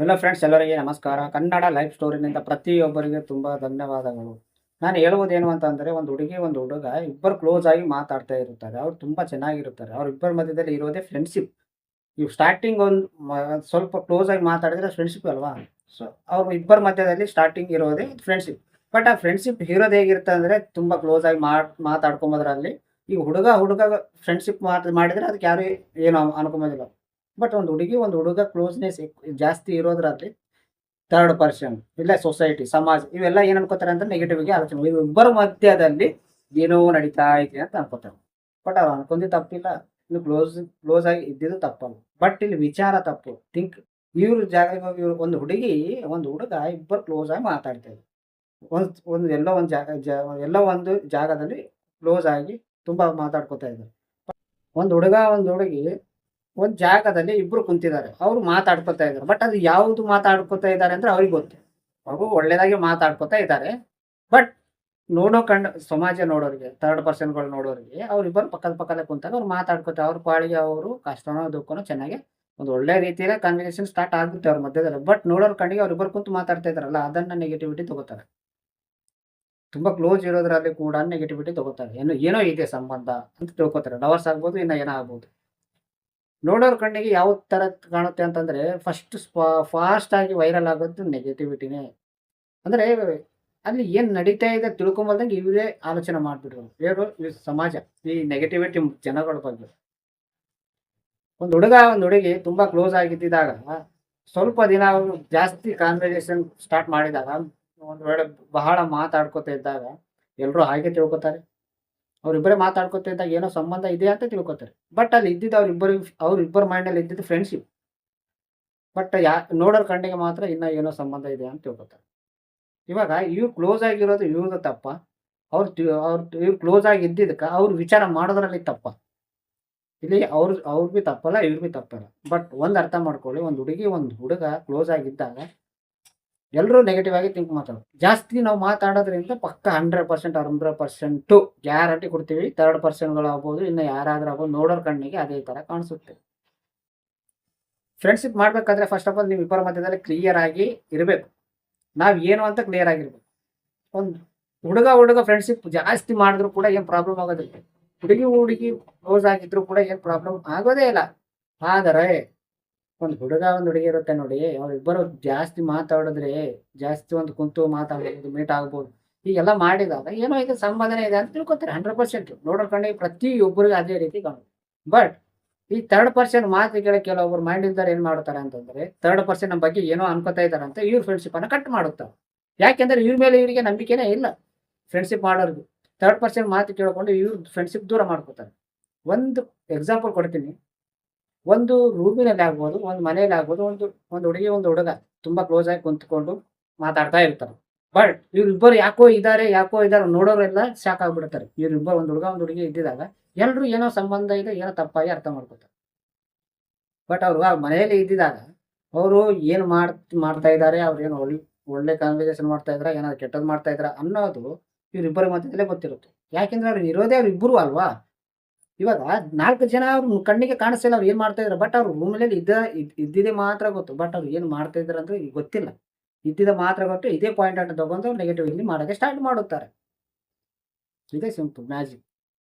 ಎಲ್ಲ ಫ್ರೆಂಡ್ಸ್ ಎಲ್ಲರಿಗೆ ನಮಸ್ಕಾರ. ಕನ್ನಡ ಲೈಫ್ ಸ್ಟೋರಿನಿಂದ ಪ್ರತಿಯೊಬ್ಬರಿಗೆ ತುಂಬ ಧನ್ಯವಾದಗಳು. ನಾನು ಹೇಳುವುದೇನು ಅಂತಂದರೆ, ಒಂದು ಹುಡುಗಿ, ಒಂದು ಹುಡುಗ ಇಬ್ಬರು ಕ್ಲೋಸ್ ಆಗಿ ಮಾತಾಡ್ತಾ ಇರುತ್ತಾರೆ. ಅವ್ರು ತುಂಬ ಚೆನ್ನಾಗಿರುತ್ತಾರೆ. ಅವರಿಬ್ಬರ ಮಧ್ಯದಲ್ಲಿ ಇರೋದೇ ಫ್ರೆಂಡ್ಶಿಪ್. ಇವು ಸ್ಟಾರ್ಟಿಂಗ್ ಒಂದು ಸ್ವಲ್ಪ ಕ್ಲೋಸ್ ಆಗಿ ಮಾತಾಡಿದ್ರೆ ಫ್ರೆಂಡ್ಶಿಪ್ ಅಲ್ವಾ? ಸೊ, ಅವ್ರ ಇಬ್ಬರ ಮಧ್ಯದಲ್ಲಿ ಸ್ಟಾರ್ಟಿಂಗ್ ಇರೋದೇ ಫ್ರೆಂಡ್ಶಿಪ್. ಬಟ್ ಆ ಫ್ರೆಂಡ್ಶಿಪ್ ಇರೋದು ಹೇಗಿರುತ್ತೆ ಅಂದರೆ, ತುಂಬ ಕ್ಲೋಸ್ ಆಗಿ ಮಾತಾಡ್ಕೊಂಬೋದ್ರಲ್ಲಿ ಈ ಹುಡುಗ ಹುಡುಗ ಫ್ರೆಂಡ್ಶಿಪ್ ಮಾಡಿದರೆ ಅದಕ್ಕೆ ಯಾರು ಏನು ಅನ್ಕೊಂಬೋದಿಲ್ಲ. ಬಟ್ ಒಂದು ಹುಡುಗಿ, ಒಂದು ಹುಡುಗ ಕ್ಲೋಸ್‌ನೆಸ್ ಜಾಸ್ತಿ ಇರೋದ್ರಲ್ಲಿ ಥರ್ಡ್ ಪರ್ಸನ್, ಇಲ್ಲ ಸೊಸೈಟಿ, ಸಮಾಜ ಇವೆಲ್ಲ ಏನ್ ಅನ್ಕೋತಾರೆ ಅಂದ್ರೆ ನೆಗೆಟಿವ್‌ಗೆ ಆಲೋಚನೆ. ಇವ್ರಿಬ್ಬರ ಮಧ್ಯದಲ್ಲಿ ಏನೋ ನಡೀತಾ ಐತೆ ಅಂತ ಅನ್ಕೋತಾರೆ. ಬಟ್ ಅವ್ರು ಅನ್ಕೊಂಡಿದ್ದು ತಪ್ಪಿಲ್ಲ. ಇನ್ನು ಕ್ಲೋಸ್ ಆಗಿ ಇದ್ದಿದ್ದು ತಪ್ಪಲ್ಲ. ಬಟ್ ಇಲ್ಲಿ ವಿಚಾರ ತಪ್ಪು. ಇವ್ರ ಜಾಗಕ್ಕೆ ಹೋಗಿ ಒಂದು ಹುಡುಗಿ, ಒಂದು ಹುಡುಗ ಇಬ್ಬರು ಕ್ಲೋಸ್ ಆಗಿ ಮಾತಾಡ್ತಾ ಇದ್ರು. ಒಂದು ಎಲ್ಲೋ ಒಂದು ಎಲ್ಲೋ ಒಂದು ಜಾಗದಲ್ಲಿ ಕ್ಲೋಸ್ ಆಗಿ ತುಂಬಾ ಮಾತಾಡ್ಕೊತಾ ಇದ್ದಾರೆ. ಒಂದು ಹುಡುಗ, ಒಂದು ಹುಡುಗಿ ಒಂದ್ ಜಾಗದಲ್ಲಿ ಇಬ್ರು ಕುಂತಿದ್ದಾರೆ. ಅವ್ರು ಮಾತಾಡ್ಕೊತಾ ಇದ್ದಾರೆ. ಬಟ್ ಅದು ಯಾವ್ದು ಮಾತಾಡ್ಕೊತಾ ಇದ್ದಾರೆ ಅಂದ್ರೆ ಅವ್ರಿಗೆ ಗೊತ್ತು. ಅವರು ಒಳ್ಳೆದಾಗಿ ಮಾತಾಡ್ಕೊತಾ ಇದ್ದಾರೆ. ಬಟ್ ಸಮಾಜ ನೋಡೋರಿಗೆ, ಥರ್ಡ್ ಪರ್ಸನ್‌ಗಳು ನೋಡೋರಿಗೆ ಅವರಿಬ್ಬರು ಪಕ್ಕದ ಪಕ್ಕದಲ್ಲೇ ಕುಂತಾಗ ಅವ್ರು ಮಾತಾಡ್ಕೊತಾ ಅವ್ರ ಪಾಡಿಗೆ ಅವರು ಕಷ್ಟನೋ ದುಃಖನೋ ಚೆನ್ನಾಗಿ ಒಂದು ಒಳ್ಳೆ ರೀತಿಯಲ್ಲಿ ಕನ್ವರ್ಸೇಷನ್ ಸ್ಟಾರ್ಟ್ ಆಗುತ್ತೆ ಅವ್ರ ಮಧ್ಯದಲ್ಲಿ. ಬಟ್ ನೋಡೋರ್ ಕಣ್ಣಿಗೆ ಅವರಿಬ್ಬರು ಕುಂತು ಮಾತಾಡ್ತಾ ಇದ್ದಾರಲ್ಲ, ಅದನ್ನ ನೆಗೆಟಿವಿಟಿ ತಗೋತಾರೆ. ತುಂಬಾ ಕ್ಲೋಸ್ ಇರೋದ್ರಲ್ಲಿ ಕೂಡ ನೆಗೆಟಿವಿಟಿ ತಗೋತಾರೆ. ಏನೋ ಇದೆ ಸಂಬಂಧ ಅಂತ ತಿಳ್ಕೊತಾರೆ. ಲವರ್ಸ್ ಆಗ್ಬೋದು, ಇನ್ನ ಏನೋ ಆಗ್ಬೋದು. ನೋಡೋರ್ ಕಣ್ಣಿಗೆ ಯಾವ ತರ ಕಾಣುತ್ತೆ ಅಂತಂದ್ರೆ, ಫಾಸ್ಟ್ ಆಗಿ ವೈರಲ್ ಆಗೋದು ನೆಗೆಟಿವಿಟಿನೇ. ಅಂದ್ರೆ ಅಲ್ಲಿ ಏನ್ ನಡೀತಾ ಇದೆ ತಿಳ್ಕೊಂಬಲ್ದಂಗೆ ಇವರೇ ಆಲೋಚನೆ ಮಾಡ್ಬಿಟ್ರು. ಯಾರು? ಈ ಸಮಾಜ, ಈ ನೆಗೆಟಿವಿಟಿ ಜನಗಳ ಬಗ್ಗೆ. ಒಂದು ಹುಡುಗ, ಒಂದು ಹುಡುಗಿ ತುಂಬಾ ಕ್ಲೋಸ್ ಆಗಿದ್ದಾಗ, ಸ್ವಲ್ಪ ದಿನ ಅವರು ಜಾಸ್ತಿ ಕಾನ್ವರ್ಸೇಷನ್ ಸ್ಟಾರ್ಟ್ ಮಾಡಿದಾಗ, ಒಂದ್ ವೇಳೆ ಬಹಳ ಮಾತಾಡ್ಕೊತಾ ಇದ್ದಾಗ ಎಲ್ರು ಹಾಗೆ ತಿಳ್ಕೊತಾರೆ. ಅವ್ರಿಬ್ಬರೇ ಮಾತಾಡ್ಕೊತಾ ಇದ್ದಾಗ ಏನೋ ಸಂಬಂಧ ಇದೆ ಅಂತ ತಿಳ್ಕೊತಾರೆ. ಬಟ್ ಅಲ್ಲಿ ಇದ್ದಿದ್ದು ಅವ್ರಿಬ್ಬರ ಮೈಂಡಲ್ಲಿ ಇದ್ದಿದ್ದು ಫ್ರೆಂಡ್ಶಿಪ್. ಬಟ್ ನೋಡೋರ್ ಕಣ್ಣಿಗೆ ಮಾತ್ರ ಇನ್ನ ಏನೋ ಸಂಬಂಧ ಇದೆ ಅಂತ ತಿಳ್ಕೊತಾರೆ. ಇವಾಗ ಇವ್ರು ಕ್ಲೋಸ್ ಆಗಿರೋದು ಇವ್ರದ್ದು ತಪ್ಪ? ಇವ್ರು ಕ್ಲೋಸ್ ಆಗಿ ಇದ್ದಿದ್ದಕ್ಕ ಅವ್ರು ವಿಚಾರ ಮಾಡೋದ್ರಲ್ಲಿ ತಪ್ಪ? ಇಲ್ಲಿ ಅವ್ರು ಬಿ ತಪ್ಪಲ್ಲ, ಇವ್ರು ಬಿ ತಪ್ಪಲ್ಲ. ಬಟ್ ಒಂದ್ ಅರ್ಥ ಮಾಡ್ಕೊಳ್ಳಿ, ಒಂದ್ ಹುಡುಗಿ, ಒಂದ್ ಹುಡುಗ ಕ್ಲೋಸ್ ಆಗಿದ್ದಾಗ ಎಲ್ಲರೂ ನೆಗೆಟಿವ್ ಆಗಿ ಥಿಂಕ್ ಮಾಡ್ತಾರೆ. ಜಾಸ್ತಿ ನಾವು ಮಾತಾಡೋದ್ರಿಂದ ಪಕ್ಕ 100% 100% ಗ್ಯಾರಂಟಿ ಕೊಡ್ತೀವಿ. ಥರ್ಡ್ ಪರ್ಸನ್‌ಗಳಾಗ್ಬೋದು, ಇನ್ನು ಯಾರಾದ್ರೂ ಆಗ್ಬೋದು, ನೋಡೋರ್ ಕಣ್ಣಿಗೆ ಅದೇ ತರ ಕಾಣಿಸುತ್ತೆ. ಫ್ರೆಂಡ್ಶಿಪ್ ಮಾಡ್ಬೇಕಾದ್ರೆ ಫಸ್ಟ್ ಆಫ್ ಆಲ್ ನೀವು ಇಬ್ಬರ ಮಧ್ಯದಲ್ಲಿ ಕ್ಲಿಯರ್ ಆಗಿ ಇರಬೇಕು. ನಾವ್ ಏನು ಅಂತ ಕ್ಲಿಯರ್ ಆಗಿರ್ಬೇಕು. ಒಂದು ಹುಡುಗ ಫ್ರೆಂಡ್ಶಿಪ್ ಜಾಸ್ತಿ ಮಾಡಿದ್ರು ಕೂಡ ಏನ್ ಪ್ರಾಬ್ಲಮ್ ಆಗೋದಿಲ್ಲ. ಹುಡುಗಿ ಕ್ಲೋಸ್ ಆಗಿದ್ರು ಕೂಡ ಏನ್ ಪ್ರಾಬ್ಲಮ್ ಆಗೋದೇ ಇಲ್ಲ. ಆದರೆ ಒಂದು ಹುಡುಗ, ಒಂದು ಹುಡುಗಿ ಇರುತ್ತೆ ನೋಡಿ, ಅವರಿಬ್ಬರು ಜಾಸ್ತಿ ಮಾತಾಡಿದ್ರೆ, ಜಾಸ್ತಿ ಒಂದು ಕುಂತು ಮಾತಾಡ್ಬೋದು, ಮೀಟ್ ಆಗ್ಬೋದು. ಹೀಗೆಲ್ಲ ಮಾಡಿದಾಗ ಏನೋ ಇದು ಸಂಬಂಧನೇ ಇದೆ ಅಂತ ತಿಳ್ಕೊತಾರೆ 100%. ನೋಡೋರ್ ಕಣ್ಣಿಗೆ ಪ್ರತಿಯೊಬ್ಬರಿಗೂ ಅದೇ ರೀತಿ ಕಾಣುತ್ತೆ. ಬಟ್ ಈ ಥರ್ಡ್ ಪರ್ಸನ್ ಮಾತು ಕೇಳಿ ಕೆಲವೊಬ್ರು ಮೈಂಡ್ ಇಲ್ದವ್ರು ಏನ್ ಮಾಡ್ತಾರೆ ಅಂತಂದ್ರೆ, ಥರ್ಡ್ ಪರ್ಸನ್ ನಮ್ಮ ಬಗ್ಗೆ ಏನೋ ಅನ್ಕೋತಾ ಇದಾರೆ ಅಂತ ಇವ್ರ ಫ್ರೆಂಡ್ಶಿಪ್ ಅನ್ನ ಕಟ್ ಮಾಡುತ್ತಾರೆ. ಯಾಕೆಂದ್ರೆ ಇವ್ರ ಮೇಲೆ ಇವರಿಗೆ ನಂಬಿಕೆನೇ ಇಲ್ಲ. ಫ್ರೆಂಡ್ಶಿಪ್ ಮಾಡೋರ್ಗು ಥರ್ಡ್ ಪರ್ಸನ್ ಮಾತು ಕೇಳ್ಕೊಂಡು ಇವ್ರು ಫ್ರೆಂಡ್ಶಿಪ್ ದೂರ ಮಾಡ್ಕೋತಾರೆ. ಒಂದು ಎಕ್ಸಾಂಪಲ್ ಕೊಡ್ತೀನಿ. ಒಂದು ರೂಮಿನಲ್ಲಿ ಆಗ್ಬೋದು, ಒಂದು ಮನೆಯಲ್ಲಿ ಆಗ್ಬೋದು, ಒಂದು ಹುಡುಗಿ, ಒಂದು ಹುಡುಗ ತುಂಬಾ ಕ್ಲೋಸ್ ಆಗಿ ಕುಂತ್ಕೊಂಡು ಮಾತಾಡ್ತಾ ಇರ್ತಾರೆ. ಬಟ್ ಇವ್ರಿಬ್ಬರು ಯಾಕೋ ಇದಾರೆ ನೋಡೋರೆಲ್ಲ ಶಾಕ್ ಆಗ್ಬಿಡ್ತಾರೆ. ಇವ್ರಿಬ್ಬರು, ಒಂದು ಹುಡುಗ, ಒಂದು ಹುಡುಗಿ ಇದ್ದಿದಾಗ ಎಲ್ರು ಏನೋ ಸಂಬಂಧ ಇದೆ, ಏನೋ ತಪ್ಪಾಗಿ ಅರ್ಥ ಮಾಡ್ಕೊತಾರೆ. ಬಟ್ ಅವ್ರು ಆ ಮನೆಯಲ್ಲಿ ಇದ್ದಿದಾಗ ಅವರು ಏನು ಮಾಡ್ತಾ ಇದ್ದಾರೆ, ಅವ್ರು ಏನು ಒಳ್ಳೆ ಕಾನ್ವರ್ಸೇಷನ್ ಮಾಡ್ತಾ ಇದ್ರ, ಏನಾದ್ರು ಕೆಟ್ಟದ್ದು ಮಾಡ್ತಾ ಇದ್ರ ಅನ್ನೋದು ಇವ್ರಿಬ್ಬರ ಮಧ್ಯದಲ್ಲೇ ಗೊತ್ತಿರುತ್ತೆ. ಯಾಕೆಂದ್ರೆ ಅವ್ರು ಇರೋದೇ ಅವ್ರಿಬ್ಬರು ಅಲ್ವಾ? ಇವಾಗ 4 ಜನ ಅವ್ರ ಕಣ್ಣಿಗೆ ಕಾಣಿಸ್ತಿಲ್ಲ ಅವ್ರು ಏನ್ ಮಾಡ್ತಾ ಇದಾರೆ. ಬಟ್ ಅವ್ರು ರೂಮಲ್ಲಿ ಇದ್ದಿದ್ದೇ ಮಾತ್ರ ಗೊತ್ತು. ಬಟ್ ಅವ್ರು ಏನ್ ಮಾಡ್ತಾ ಇದಾರೆ ಅಂದ್ರೆ ಗೊತ್ತಿಲ್ಲ. ಇದ್ದಿದ್ದ ಮಾತ್ರ ಗೊತ್ತು. ಇದೇ ಪಾಯಿಂಟ್ ಅನ್ನು ತಗೊಂಡು ನೆಗೆಟಿವ್ ಇಲ್ಲಿ ಮಾಡಕ್ಕೆ ಸ್ಟಾರ್ಟ್ ಮಾಡುತ್ತಾರೆ. ಇದೇ ಸಿಂಪಲ್ ಮ್ಯಾಜಿಕ್.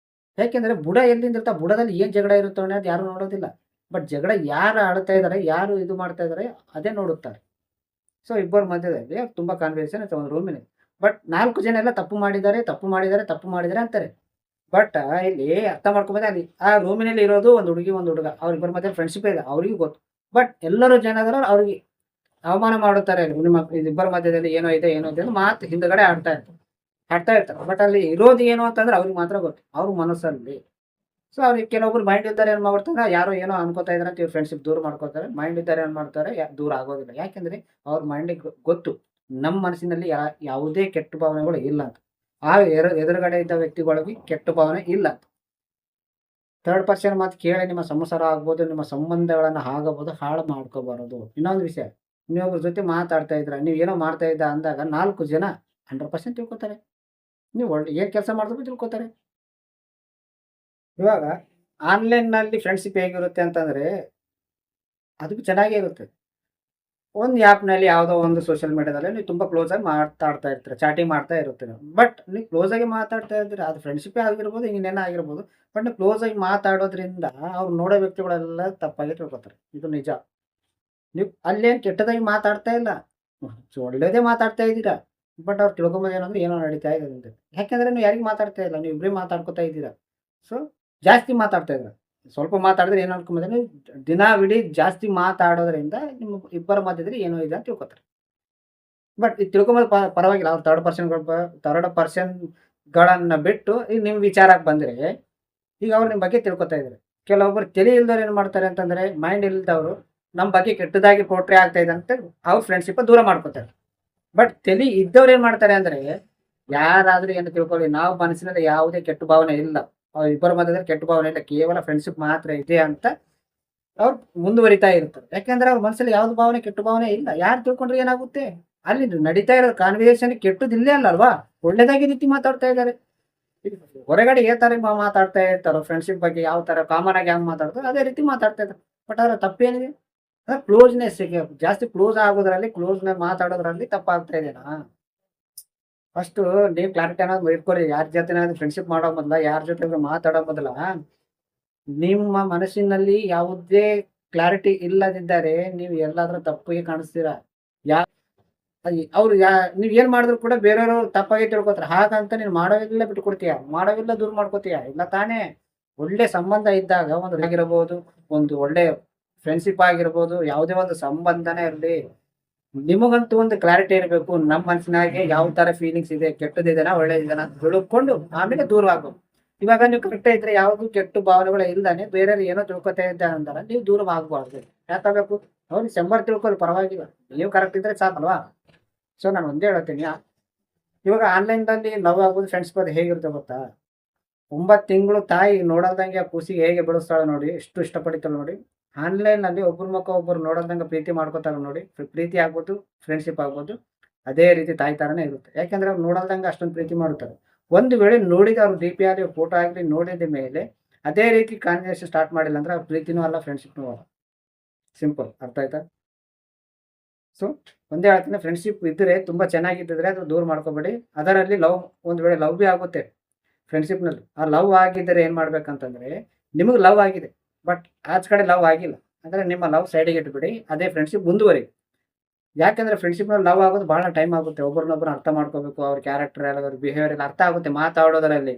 ಯಾಕೆಂದ್ರೆ ಬುಡ ಎಲ್ಲಿಂದ ಇರ್ತಾ, ಬುಡದಲ್ಲಿ ಏನ್ ಜಗಳ ಇರುತ್ತೋ ಅನ್ನೋದು ಯಾರು ನೋಡೋದಿಲ್ಲ. ಬಟ್ ಜಗಳ ಯಾರು ಆಡ್ತಾ ಇದಾರೆ, ಯಾರು ಇದು ಮಾಡ್ತಾ ಇದಾರೆ ಅದೇ ನೋಡುತ್ತಾರೆ. ಸೊ ಇಬ್ಬರ ಮಧ್ಯದಲ್ಲಿ ತುಂಬಾ ಕಾನ್ವರ್ಸೇಷನ್ ಇರ್ತವೆ ಒಂದು ರೂಮಿನಲ್ಲಿ. ಬಟ್ 4 ಜನ ಎಲ್ಲ ತಪ್ಪು ಮಾಡಿದ್ದಾರೆ ಅಂತಾರೆ. ಬಟ್ ಇಲ್ಲಿ ಅರ್ಥ ಮಾಡ್ಕೊಂಬಂದ್ರೆ, ಅಲ್ಲಿ ಆ ರೂಮಿನಲ್ಲಿ ಇರೋದು ಒಂದು ಹುಡುಗಿ, ಒಂದು ಹುಡುಗ. ಅವ್ರಿಬ್ಬರ ಮಧ್ಯೆ ಫ್ರೆಂಡ್ಶಿಪ್ ಇದೆ. ಅವ್ರಿಗೂ ಗೊತ್ತು. ಬಟ್ ಎಲ್ಲರೂ ಜನಗಳು ಅವ್ರಿಗೆ ಅವಮಾನ ಮಾಡುತ್ತಾರೆ. ನಿಮ್ಮ ಇಬ್ಬರ ಮಧ್ಯದಲ್ಲಿ ಏನೋ ಇದೆ ಅಂತ ಮಾತು ಹಿಂದ್ಗಡೆ ಆಡ್ತಾ ಇರ್ತಾರೆ. ಬಟ್ ಅಲ್ಲಿ ಇರೋದು ಏನು ಅಂತಂದ್ರೆ ಅವ್ರಿಗೆ ಮಾತ್ರ ಗೊತ್ತು. ಅವ್ರ ಮನಸ್ಸಲ್ಲಿ. ಸೊ ಅವ್ರಿಗೆ ಕೆಲವೊಬ್ರು ಮೈಂಡ್ ಇದ್ದಾರೆ ಏನ್ ಮಾಡ್ತಾರೆ, ಯಾರೋ ಏನೋ ಅನ್ಕೋತಾ ಇದಾರೆ ಅಂತ ಇವ್ರು ಫ್ರೆಂಡ್ಶಿಪ್ ದೂರ ಮಾಡ್ಕೋತಾರೆ. ಮೈಂಡ್ ಇದ್ದಾರೆ ಏನ್ ಮಾಡ್ತಾರೆ, ದೂರ ಆಗೋದಿಲ್ಲ. ಯಾಕೆಂದ್ರೆ ಅವ್ರ ಮೈಂಡಿಗೆ ಗೊತ್ತು, ನಮ್ಮ ಮನಸ್ಸಿನಲ್ಲಿ ಯಾವುದೇ ಕೆಟ್ಟ ಭಾವನೆಗಳು ಇಲ್ಲ ಅಂತ. ಆ ಎದುರುಗಡೆ ಇದ್ದ ವ್ಯಕ್ತಿಗಳಿಗೆ ಕೆಟ್ಟ ಭಾವನೆ ಇಲ್ಲ. ಥರ್ಡ್ ಪರ್ಸನ್ ಮಾತು ಕೇಳಿ ನಿಮ್ಮ ಸಂಸಾರ ಆಗ್ಬೋದು, ನಿಮ್ಮ ಸಂಬಂಧಗಳನ್ನ ಆಗಬಹುದು ಹಾಳು ಮಾಡ್ಕೋಬಾರದು. ಇನ್ನೊಂದು ವಿಷಯ, ನೀವೊಬ್ರ ಜೊತೆ ಮಾತಾಡ್ತಾ ಇದ್ರ, ನೀವ್ ಏನೋ ಮಾಡ್ತಾ ಇದ್ದ ಅಂದಾಗ 4 ಜನ 100% ತಿಳ್ಕೊತಾರೆ. ನೀವು ಏನ್ ಕೆಲಸ ಮಾಡಿದ್ರು ತಿಳ್ಕೊತಾರೆ. ಇವಾಗ ಆನ್‌ಲೈನ್‌ನಲ್ಲಿ ಫ್ರೆಂಡ್ಶಿಪ್ ಹೇಗಿರುತ್ತೆ ಅಂತಂದ್ರೆ, ಅದು ಚೆನ್ನಾಗೇ ಇರುತ್ತೆ. ಒಂದು ಆ್ಯಪ್‌ನಲ್ಲಿ ಯಾವುದೋ ಒಂದು ಸೋಷಿಯಲ್ ಮೀಡಿಯಾದಲ್ಲಿ ನೀವು ತುಂಬ ಕ್ಲೋಸಾಗಿ ಮಾತಾಡ್ತಾ ಇರ್ತೀರ, ಚಾಟಿಂಗ್ ಮಾಡ್ತಾ ಇರ್ತೀರ. ಬಟ್ ನೀವು ಕ್ಲೋಸಾಗಿ ಮಾತಾಡ್ತಾ ಇರ್ತೀರ, ಅದು ಫ್ರೆಂಡ್‌ಶಿಪ್ಪೇ ಆಗಿರ್ಬೋದು, ಇನ್ನೇನೋ ಆಗಿರ್ಬೋದು. ಬಟ್ ನೀವು ಕ್ಲೋಸಾಗಿ ಮಾತಾಡೋದ್ರಿಂದ ಅವ್ರು ನೋಡೋ ವ್ಯಕ್ತಿಗಳೆಲ್ಲ ತಪ್ಪಾಗಿ ತಿಳ್ಕೊತಾರೆ. ಇದು ನಿಜ. ನೀವು ಅಲ್ಲೇನು ಕೆಟ್ಟದಾಗಿ ಮಾತಾಡ್ತಾ ಇಲ್ಲ. ಒಳ್ಳೇದೇ ಮಾತಾಡ್ತಾ ಇದ್ದೀರಾ. ಬಟ್ ಅವ್ರು ತಿಳ್ಕೊಂಬೋದು ಏನಂದ್ರೆ ಏನೋ ನಡೀತಾ ಇದೆ ಅಂತ. ಯಾಕೆಂದ್ರೆ ನೀವು ಯಾರಿಗೂ ಮಾತಾಡ್ತಾ ಇಲ್ಲ. ನೀವು ಇಬ್ಬರೇ ಮಾತಾಡ್ಕೊತಾ ಇದ್ದೀರಾ. ಸೊ, ಜಾಸ್ತಿ ಮಾತಾಡ್ತಾ ಇದ್ದೀರ. ಸ್ವಲ್ಪ ಮಾತಾಡಿದ್ರೆ ಏನು ಅನ್ಕೊಂಬೋದು ನೀವು ದಿನವಿಡೀ ಜಾಸ್ತಿ ಮಾತಾಡೋದ್ರಿಂದ ನಿಮ್ಮ ಇಬ್ಬರ ಮಧ್ಯದಲ್ಲಿ ಏನೋ ಇದೆ ಅಂತ ತಿಳ್ಕೊತಾರೆ. ಬಟ್ ಇದು ತಿಳ್ಕೊಂಬೋದು ಪರವಾಗಿಲ್ಲ. ಅವ್ರು ಥರ್ಡ್ ಪರ್ಸನ್‌ಗಳನ್ನ ಬಿಟ್ಟು ಈಗ ನಿಮ್ಮ ವಿಚಾರಕ್ಕೆ ಬಂದ್ರೆ, ಈಗ ಅವ್ರು ನಿಮ್ಮ ಬಗ್ಗೆ ತಿಳ್ಕೊತಾ ಇದ್ದಾರೆ. ಕೆಲವೊಬ್ಬರು ತಲೆ ಇಲ್ದವ್ರು ಏನು ಮಾಡ್ತಾರೆ ಅಂತಂದ್ರೆ, ಮೈಂಡ್ ಇಲ್ದವ್ರು ನಮ್ಮ ಬಗ್ಗೆ ಕೆಟ್ಟದಾಗಿ ಪೋರ್ಟ್ರೇ ಆಗ್ತಾ ಇದೆ ಅಂತ ಅವ್ರ ಫ್ರೆಂಡ್‌ಶಿಪ್ಪ ದೂರ ಮಾಡ್ಕೊತಾರೆ. ಬಟ್ ತಲೆ ಇದ್ದವ್ರು ಏನು ಮಾಡ್ತಾರೆ ಅಂದ್ರೆ, ಯಾರಾದ್ರೂ ಏನು ತಿಳ್ಕೊಳ್ಳಿ, ನಾವು ಮನಸ್ಸಿನಲ್ಲಿ ಯಾವುದೇ ಕೆಟ್ಟ ಭಾವನೆ ಇಲ್ಲ. ಇಬ್ಬರ ಮಧ್ಯದಲ್ಲಿ ಕೆಟ್ಟ ಭಾವನೆ ಇಲ್ಲ. ಕೇವಲ ಫ್ರೆಂಡ್‌ಶಿಪ್ ಮಾತ್ರ ಇದೆ ಅಂತ ಅವ್ರು ಮುಂದುವರಿತಾ ಇರ್ತಾರೆ. ಯಾಕೆಂದ್ರೆ ಅವ್ರ ಮನಸ್ಸಲ್ಲಿ ಯಾವ್ದು ಭಾವನೆ, ಕೆಟ್ಟ ಭಾವನೆ ಇಲ್ಲ. ಯಾರು ತಿಳ್ಕೊಂಡ್ರೆ ಏನಾಗುತ್ತೆ? ಅಲ್ಲಿ ನಡೀತಾ ಇರೋ ಕಾನ್ವರ್ಸೇಷನ್ ಕೆಟ್ಟದ್ದು ಇಲ್ಲೇ ಅಲ್ಲಲ್ವಾ? ಒಳ್ಳೆದಾಗಿ ರೀತಿ ಮಾತಾಡ್ತಾ ಇದ್ದಾರೆ. ಈಗ ಹೊರಗಡೆ ಯಾವ ತರ ಮಾತಾಡ್ತಾ ಇರ್ತಾರೋ ಫ್ರೆಂಡ್ಶಿಪ್ ಬಗ್ಗೆ, ಯಾವ ತರ ಕಾಮನ್ ಆಗಿ ಹೆಂಗ್ ಮಾತಾಡ್ತಾರೋ ಅದೇ ರೀತಿ ಮಾತಾಡ್ತಾ ಇದ್ದಾರೆ. ಬಟ್ ಅದ್ರ ತಪ್ಪೇನಿದೆ? ಕ್ಲೋಸ್‌ನೆಸ್ಸಿಗೆ ಜಾಸ್ತಿ ಕ್ಲೋಸ್ ಆಗೋದ್ರಲ್ಲಿ, ಕ್ಲೋಸ್‌ನಾಗ್ ಮಾತಾಡೋದ್ರಲ್ಲಿ ತಪ್ಪಾಗ್ತಾ ಇದೆನಾ? ಫಸ್ಟು ನೀವು ಕ್ಲಾರಿಟಿ ಅನ್ನೋದು ಇಟ್ಕೊಳ್ಳಿ. ಯಾರ ಜೊತೆನಾದ್ರು ಫ್ರೆಂಡ್ಶಿಪ್ ಮಾಡೋ ಮೊದಲ, ಯಾರ ಜೊತೆಗಾದ್ರು ಮಾತಾಡೋ ಮೊದಲ, ನಿಮ್ಮ ಮನಸ್ಸಿನಲ್ಲಿ ಯಾವುದೇ ಕ್ಲಾರಿಟಿ ಇಲ್ಲದಿದ್ದರೆ ನೀವು ಎಲ್ಲಾದ್ರೂ ತಪ್ಪಿಗೆ ಕಾಣಿಸ್ತೀರಾ. ಯಾ ಅವ್ರು ನೀವ್ ಏನ್ ಮಾಡಿದ್ರು ಕೂಡ ಬೇರೆಯವರು ತಪ್ಪಾಗಿ ತಿಳ್ಕೊತಾರೆ. ಹಾಗಂತ ನೀನು ಮಾಡೋವೆಲ್ಲ ಬಿಟ್ಕೊಡ್ತೀಯ, ಮಾಡೋವೆಲ್ಲ ದೂರ ಮಾಡ್ಕೋತೀಯ. ಇಲ್ಲ ತಾನೇ? ಒಳ್ಳೆ ಸಂಬಂಧ ಇದ್ದಾಗ ಒಂದು ಆಗಿರಬಹುದು, ಒಂದು ಒಳ್ಳೆ ಫ್ರೆಂಡ್ಶಿಪ್ ಆಗಿರ್ಬೋದು, ಯಾವುದೇ ಒಂದು ಸಂಬಂಧನೇ ಇರಲಿ, ನಿಮಗಂತೂ ಒಂದು ಕ್ಲಾರಿಟಿ ಇರಬೇಕು. ನಮ್ಮ ಮನಸ್ಸಿನಾಗೆ ಯಾವ ತರ ಫೀಲಿಂಗ್ಸ್ ಇದೆ, ಕೆಟ್ಟದಿದೆನಾ ಒಳ್ಳೇದಿದೆನಾ ಅಂತ ತಿಳ್ಕೊಂಡು ಆಮೇಲೆ ದೂರ ಆಗ್ಬೇಕು. ಇವಾಗ ನೀವು ಕರೆಕ್ಟ್ ಇದ್ರೆ ಯಾವ್ದು ಕೆಟ್ಟ ಭಾವನೆಗಳು ಇಲ್ದಾನೆ ಬೇರೆಯವ್ರು ಏನೋ ತಿಳ್ಕೊತಾ ಇದ್ದಾರೆ ಅಂತಾರ ನೀವು ದೂರ ಆಗ್ಬಾರ್ದು. ಯಾಕಾಗಬೇಕು? ಅವ್ರಿಗೆ ಸಂಬಾರ್ ತಿಳ್ಕೊಳ್ಳಿ, ಪರವಾಗಿಲ್ಲ. ನೀವು ಕರೆಕ್ಟ್ ಇದ್ರೆ ಸಾಕಲ್ವಾ? ಸೊ ನಾನು ಒಂದೇ ಹೇಳ್ತೀನಿ, ಇವಾಗ ಆನ್‌ಲೈನ್‌ದಲ್ಲಿ ಲವ್ ಆಗೋದು, ಫ್ರೆಂಡ್ಸ್ ಬಗ್ಗೆ ಹೇಗಿರುತ್ತೆ ಗೊತ್ತಾ? 9 ತಿಂಗಳು ತಾಯಿ ನೋಡಲ್ದಂಗೆ ಆ ಕೂಸಿಗೆ ಹೇಗೆ ಬೆಳೆಸ್ತಾಳೆ ನೋಡಿ, ಎಷ್ಟು ಇಷ್ಟಪಡ್ತಾಳೆ ನೋಡಿ. ಆನ್‌ಲೈನ್‌ನಲ್ಲಿ ಒಬ್ಬರ ಮುಖ ಒಬ್ಬರು ನೋಡಲ್ದಂಗೆ ಪ್ರೀತಿ ಮಾಡ್ಕೋತಾರೆ ನೋಡಿ. ಪ್ರೀತಿ ಆಗ್ಬೋದು, ಫ್ರೆಂಡ್ಶಿಪ್ ಆಗ್ಬೋದು. ಅದೇ ರೀತಿ ತಾಯಿ ಥರನೇ ಇರುತ್ತೆ. ಯಾಕೆಂದ್ರೆ ಅವ್ರು ನೋಡಲ್ದಂಗೆ ಅಷ್ಟೊಂದು ಪ್ರೀತಿ ಮಾಡುತ್ತಾರೆ. ಒಂದು ವೇಳೆ ನೋಡಿದ ಅವ್ರು ಡಿ.ಪಿ ಆಗಲಿ, ಫೋಟೋ ಆಗಲಿ ನೋಡಿದ ಮೇಲೆ ಅದೇ ರೀತಿ ಕಾನ್ವರ್ಸೇಷನ್ ಸ್ಟಾರ್ಟ್ ಮಾಡಿಲ್ಲ ಅಂದ್ರೆ ಅವ್ರು ಪ್ರೀತಿನೂ ಅಲ್ಲ, ಫ್ರೆಂಡ್ಶಿಪ್‌ನೂ ಅಲ್ಲ. ಸಿಂಪಲ್. ಅರ್ಥ ಆಯ್ತಾ? ಸೊ ಒಂದೇ ಹೇಳ್ತೀನಿ, ಫ್ರೆಂಡ್ಶಿಪ್ ಇದ್ದರೆ ತುಂಬ ಚೆನ್ನಾಗಿದ್ದಿದ್ರೆ ಅದು ದೂರ ಮಾಡ್ಕೋಬೇಡಿ. ಅದರಲ್ಲಿ ಲವ್, ಒಂದು ವೇಳೆ ಲವ್ ಬಿ ಆಗುತ್ತೆ ಫ್ರೆಂಡ್ಶಿಪ್‌ನಲ್ಲಿ. ಆ ಲವ್ ಆಗಿದ್ದರೆ ಏನು ಮಾಡ್ಬೇಕಂತಂದ್ರೆ, ನಿಮಗೆ ಲವ್ ಆಗಿದೆ. ಬಟ್ ಆಚೆ ಕಡೆ ಲವ್ ಆಗಿಲ್ಲ. ಅಂದ್ರೆ ನಿಮ್ಮ ಲವ್ ಸೈಡಿಗೆ ಇಟ್ಬಿಡಿ. ಅದೇ ಫ್ರೆಂಡ್ಶಿಪ್ ಮುಂದುವರಿ. ಯಾಕಂದ್ರೆ ಫ್ರೆಂಡ್ಶಿಪ್‌ನಲ್ಲಿ ಲವ್ ಆಗೋದು ಬಹಳ ಟೈಮ್ ಆಗುತ್ತೆ. ಒಬ್ಬರನ್ನೊಬ್ಬರು ಅರ್ಥ ಮಾಡ್ಕೋಬೇಕು. ಅವ್ರ ಕ್ಯಾರೆಕ್ಟರ್ ಎಲ್ಲ, ಅವ್ರ ಬಿಹೇವಿಯರ್ ಎಲ್ಲ ಅರ್ಥ ಆಗುತ್ತೆ ಮಾತಾಡೋದರಲ್ಲಿ.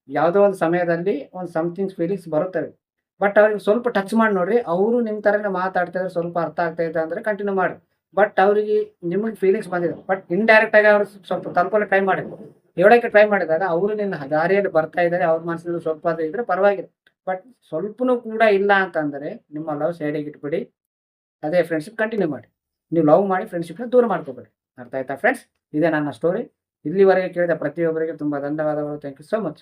ಯಾವುದೋ ಒಂದು ಸಮಯದಲ್ಲಿ ಒಂದು ಸಮಥಿಂಗ್ಸ್ ಫೀಲಿಂಗ್ಸ್ ಬರುತ್ತವೆ. ಬಟ್ ಅವ್ರಿಗೆ ಸ್ವಲ್ಪ ಟಚ್ ಮಾಡಿ ನೋಡ್ರಿ. ಅವರು ನಿಮ್ಮ ಥರನೇ ಮಾತಾಡ್ತಾ ಇದ್ದಾರೆ, ಸ್ವಲ್ಪ ಅರ್ಥ ಆಗ್ತಾ ಇದೆ ಅಂದ್ರೆ ಕಂಟಿನ್ಯೂ ಮಾಡಿ. ಬಟ್ ಅವ್ರಿಗೆ ನಿಮಗೆ ಫೀಲಿಂಗ್ಸ್ ಬಂದಿದೆ. ಬಟ್ ಇಂಡೈರೆಕ್ಟ್ ಆಗಿ ಅವ್ರು ಸ್ವಲ್ಪ ತಲುಪಲು ಟ್ರೈ ಮಾಡಿ. ಹೇಳೋಕ್ಕೆ ಟ್ರೈ ಮಾಡಿದಾಗ ಅವರು ನಿನ್ನ ದಾರಿಯಲ್ಲಿ ಬರ್ತಾ ಇದ್ದಾರೆ. ಅವ್ರ ಮನಸ್ಸಿನಲ್ಲಿ ಸ್ವಲ್ಪ ಅದು ಇದ್ರೆ ಪರವಾಗಿಲ್ಲ. ಬಟ್ ಸ್ವಲ್ಪನೂ ಕೂಡ ಇಲ್ಲ ಅಂತಂದರೆ ನಿಮ್ಮ ಲವ್ ಸೈಡಿಗೆ ಇಟ್ಬಿಡಿ. ಅದೇ ಫ್ರೆಂಡ್ಶಿಪ್ ಕಂಟಿನ್ಯೂ ಮಾಡಿ. ನೀವು ಲವ್ ಮಾಡಿ ಫ್ರೆಂಡ್ಶಿಪ್‌ನ ದೂರ ಮಾಡ್ಕೋಬೇಡಿ. ಅರ್ಥ ಆಯ್ತಾ ಫ್ರೆಂಡ್ಸ್? ಇದೇ ನನ್ನ ಸ್ಟೋರಿ. ಇಲ್ಲಿವರೆಗೆ ಕೇಳಿದ ಪ್ರತಿಯೊಬ್ಬರಿಗೆ ತುಂಬ ಧನ್ಯವಾದಗಳು. Thank you so much.